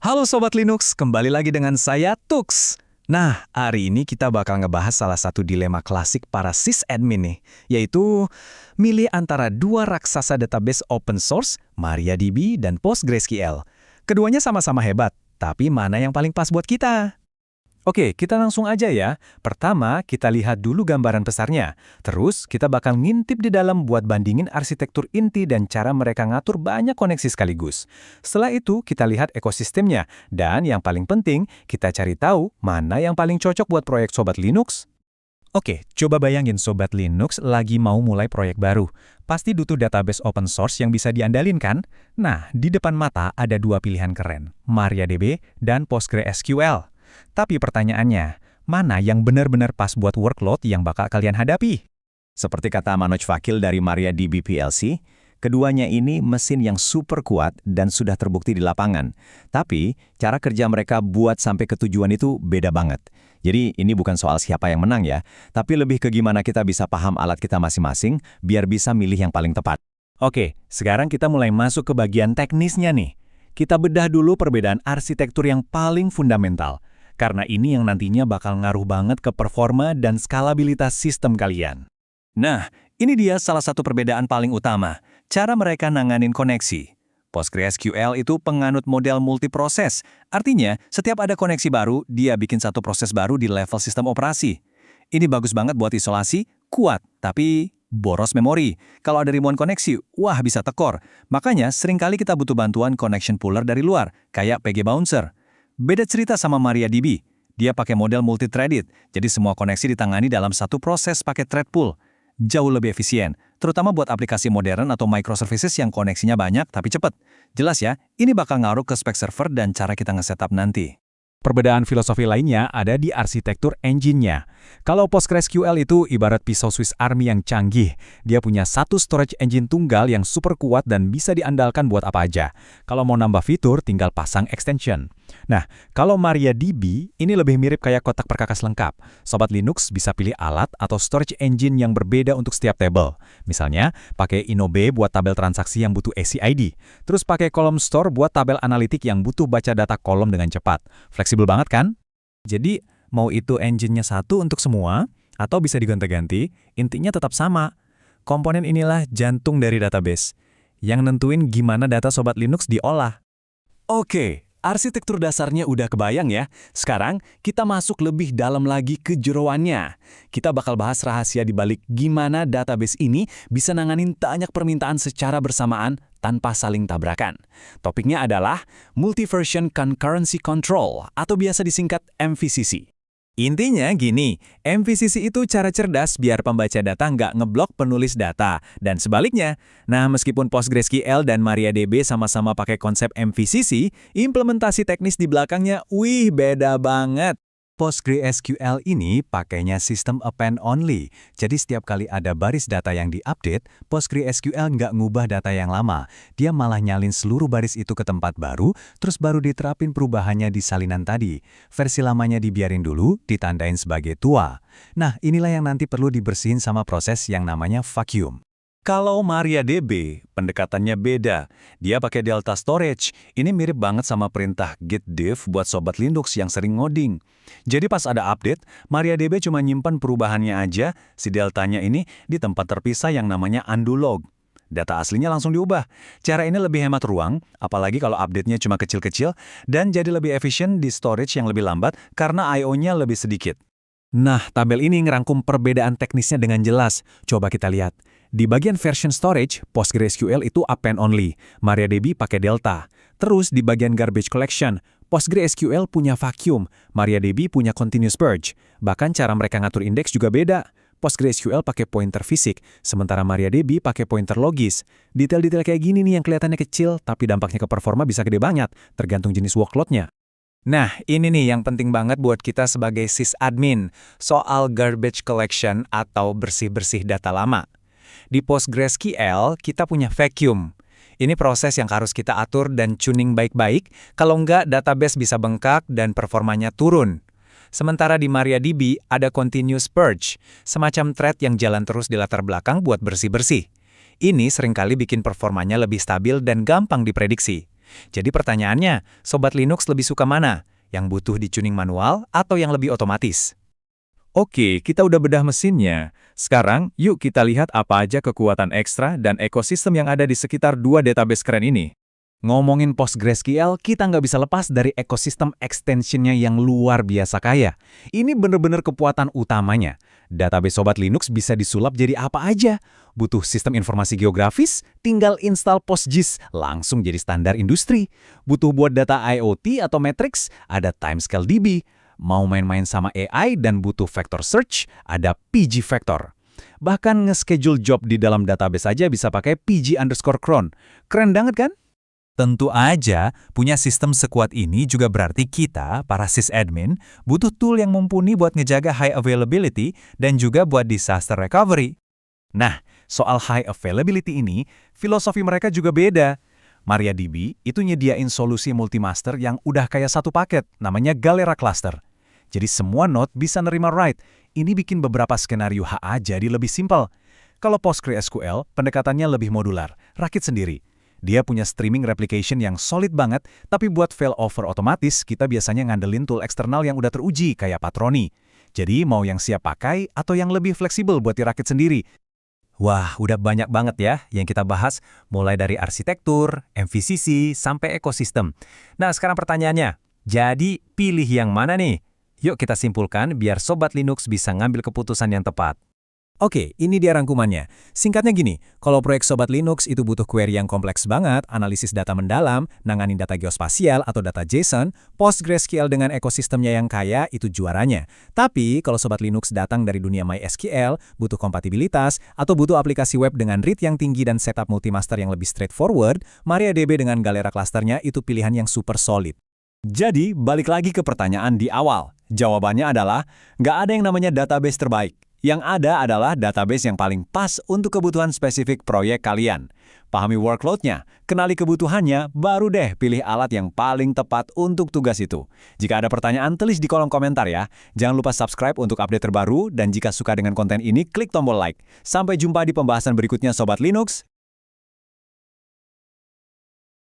Halo Sobat Linux, kembali lagi dengan saya Tux. Nah, hari ini kita bakal ngebahas salah satu dilema klasik para sysadmin nih, yaitu milih antara dua raksasa database open source, MariaDB dan PostgreSQL. Keduanya sama-sama hebat, tapi mana yang paling pas buat kita? Oke, kita langsung aja ya. Pertama, kita lihat dulu gambaran besarnya. Terus, kita bakal ngintip di dalam buat bandingin arsitektur inti dan cara mereka ngatur banyak koneksi sekaligus. Setelah itu, kita lihat ekosistemnya. Dan yang paling penting, kita cari tahu mana yang paling cocok buat proyek Sobat Linux. Oke, coba bayangin Sobat Linux lagi mau mulai proyek baru. Pasti butuh database open source yang bisa diandalin kan? Nah, di depan mata ada dua pilihan keren, MariaDB dan PostgreSQL. Tapi pertanyaannya, mana yang benar-benar pas buat workload yang bakal kalian hadapi? Seperti kata Manoj Vakil dari MariaDB PLC, keduanya ini mesin yang super kuat dan sudah terbukti di lapangan. Tapi, cara kerja mereka buat sampai ke tujuan itu beda banget. Jadi, ini bukan soal siapa yang menang ya, tapi lebih ke gimana kita bisa paham alat kita masing-masing biar bisa milih yang paling tepat. Oke, sekarang kita mulai masuk ke bagian teknisnya nih. Kita bedah dulu perbedaan arsitektur yang paling fundamental. Karena ini yang nantinya bakal ngaruh banget ke performa dan skalabilitas sistem kalian. Nah, ini dia salah satu perbedaan paling utama, cara mereka nanganin koneksi. PostgreSQL itu penganut model multiproses, artinya setiap ada koneksi baru, dia bikin satu proses baru di level sistem operasi. Ini bagus banget buat isolasi, kuat, tapi boros memori. Kalau ada ribuan koneksi, wah bisa tekor. Makanya seringkali kita butuh bantuan connection pooler dari luar, kayak PG Bouncer. Beda cerita sama MariaDB. Dia pakai model multi-threaded, jadi semua koneksi ditangani dalam satu proses pakai thread pool. Jauh lebih efisien, terutama buat aplikasi modern atau microservices yang koneksinya banyak tapi cepat. Jelas ya, ini bakal ngaruh ke spek server dan cara kita nge-setup nanti. Perbedaan filosofi lainnya ada di arsitektur engine-nya. Kalau PostgreSQL itu ibarat pisau Swiss Army yang canggih. Dia punya satu storage engine tunggal yang super kuat dan bisa diandalkan buat apa aja. Kalau mau nambah fitur, tinggal pasang extension. Nah, kalau MariaDB, ini lebih mirip kayak kotak perkakas lengkap. Sobat Linux bisa pilih alat atau storage engine yang berbeda untuk setiap table. Misalnya, pakai Inobe buat tabel transaksi yang butuh ACID. Terus pakai Column Store buat tabel analitik yang butuh baca data kolom dengan cepat. Fleksibel banget kan? Jadi, mau itu engine-nya satu untuk semua, atau bisa digonta-ganti, intinya tetap sama. Komponen inilah jantung dari database, yang nentuin gimana data Sobat Linux diolah. Oke, arsitektur dasarnya udah kebayang ya. Sekarang, kita masuk lebih dalam lagi ke jeroannya. Kita bakal bahas rahasia di balik gimana database ini bisa nanganin banyak permintaan secara bersamaan tanpa saling tabrakan. Topiknya adalah Multi-Version Concurrency Control, atau biasa disingkat MVCC. Intinya gini, MVCC itu cara cerdas biar pembaca data nggak ngeblok penulis data, dan sebaliknya. Nah, meskipun PostgreSQL dan MariaDB sama-sama pakai konsep MVCC, implementasi teknis di belakangnya, beda banget. PostgreSQL ini pakainya sistem append only, jadi setiap kali ada baris data yang diupdate, PostgreSQL nggak ngubah data yang lama. Dia malah nyalin seluruh baris itu ke tempat baru, terus baru diterapin perubahannya di salinan tadi. Versi lamanya dibiarin dulu, ditandain sebagai tua. Nah, inilah yang nanti perlu dibersihin sama proses yang namanya vacuum. Kalau MariaDB, pendekatannya beda. Dia pakai Delta Storage. Ini mirip banget sama perintah git diff buat Sobat Linux yang sering ngoding. Jadi pas ada update, MariaDB cuma nyimpan perubahannya aja, si deltanya ini di tempat terpisah yang namanya undo log. Data aslinya langsung diubah. Cara ini lebih hemat ruang, apalagi kalau update-nya cuma kecil-kecil, dan jadi lebih efisien di storage yang lebih lambat karena I/O-nya lebih sedikit. Nah, tabel ini ngerangkum perbedaan teknisnya dengan jelas. Coba kita lihat. Di bagian version storage, PostgreSQL itu append only, MariaDB pakai Delta. Terus di bagian garbage collection, PostgreSQL punya vacuum, MariaDB punya continuous purge. Bahkan cara mereka ngatur indeks juga beda. PostgreSQL pakai pointer fisik, sementara MariaDB pakai pointer logis. Detail-detail kayak gini nih yang kelihatannya kecil, tapi dampaknya ke performa bisa gede banget, tergantung jenis workload-nya. Nah, ini nih yang penting banget buat kita sebagai sysadmin, soal garbage collection atau bersih-bersih data lama. Di PostgreSQL, kita punya vacuum. Ini proses yang harus kita atur dan tuning baik-baik, kalau enggak database bisa bengkak dan performanya turun. Sementara di MariaDB ada continuous purge, semacam thread yang jalan terus di latar belakang buat bersih-bersih. Ini seringkali bikin performanya lebih stabil dan gampang diprediksi. Jadi pertanyaannya, Sobat Linux lebih suka mana? Yang butuh di-tuning manual atau yang lebih otomatis? Oke, kita udah bedah mesinnya. Sekarang, yuk kita lihat apa aja kekuatan ekstra dan ekosistem yang ada di sekitar dua database keren ini. Ngomongin PostgreSQL, kita nggak bisa lepas dari ekosistem extension-nya yang luar biasa kaya. Ini bener-bener kekuatan utamanya. Database Sobat Linux bisa disulap jadi apa aja. Butuh sistem informasi geografis, tinggal install PostGIS, langsung jadi standar industri. Butuh buat data IoT atau metrics, ada Timescale DB. Mau main-main sama AI dan butuh vector search, ada PG Vector. Bahkan nge-schedule job di dalam database aja bisa pakai PG_cron. Keren banget kan? Tentu aja, punya sistem sekuat ini juga berarti kita, para sysadmin, butuh tool yang mumpuni buat ngejaga high availability dan juga buat disaster recovery. Nah, soal high availability ini, filosofi mereka juga beda. MariaDB itu nyediain solusi multimaster yang udah kayak satu paket, namanya Galera Cluster. Jadi semua node bisa nerima write. Ini bikin beberapa skenario HA jadi lebih simpel. Kalau PostgreSQL, pendekatannya lebih modular, rakit sendiri. Dia punya streaming replication yang solid banget, tapi buat failover otomatis, kita biasanya ngandelin tool eksternal yang udah teruji, kayak Patroni. Jadi, mau yang siap pakai atau yang lebih fleksibel buat dirakit sendiri. Wah, udah banyak banget ya yang kita bahas, mulai dari arsitektur, MVCC, sampai ekosistem. Nah, sekarang pertanyaannya, jadi pilih yang mana nih? Yuk kita simpulkan biar Sobat Linux bisa ngambil keputusan yang tepat. Oke, ini dia rangkumannya. Singkatnya gini, kalau proyek Sobat Linux itu butuh query yang kompleks banget, analisis data mendalam, nanganin data geospasial atau data JSON, PostgreSQL dengan ekosistemnya yang kaya itu juaranya. Tapi, kalau Sobat Linux datang dari dunia MySQL, butuh kompatibilitas, atau butuh aplikasi web dengan read yang tinggi dan setup multimaster yang lebih straightforward, MariaDB dengan Galera Clusternya itu pilihan yang super solid. Jadi, balik lagi ke pertanyaan di awal. Jawabannya adalah, nggak ada yang namanya database terbaik. Yang ada adalah database yang paling pas untuk kebutuhan spesifik proyek kalian. Pahami workload-nya, kenali kebutuhannya, baru deh pilih alat yang paling tepat untuk tugas itu. Jika ada pertanyaan, tulis di kolom komentar ya. Jangan lupa subscribe untuk update terbaru, dan jika suka dengan konten ini, klik tombol like. Sampai jumpa di pembahasan berikutnya Sobat Linux.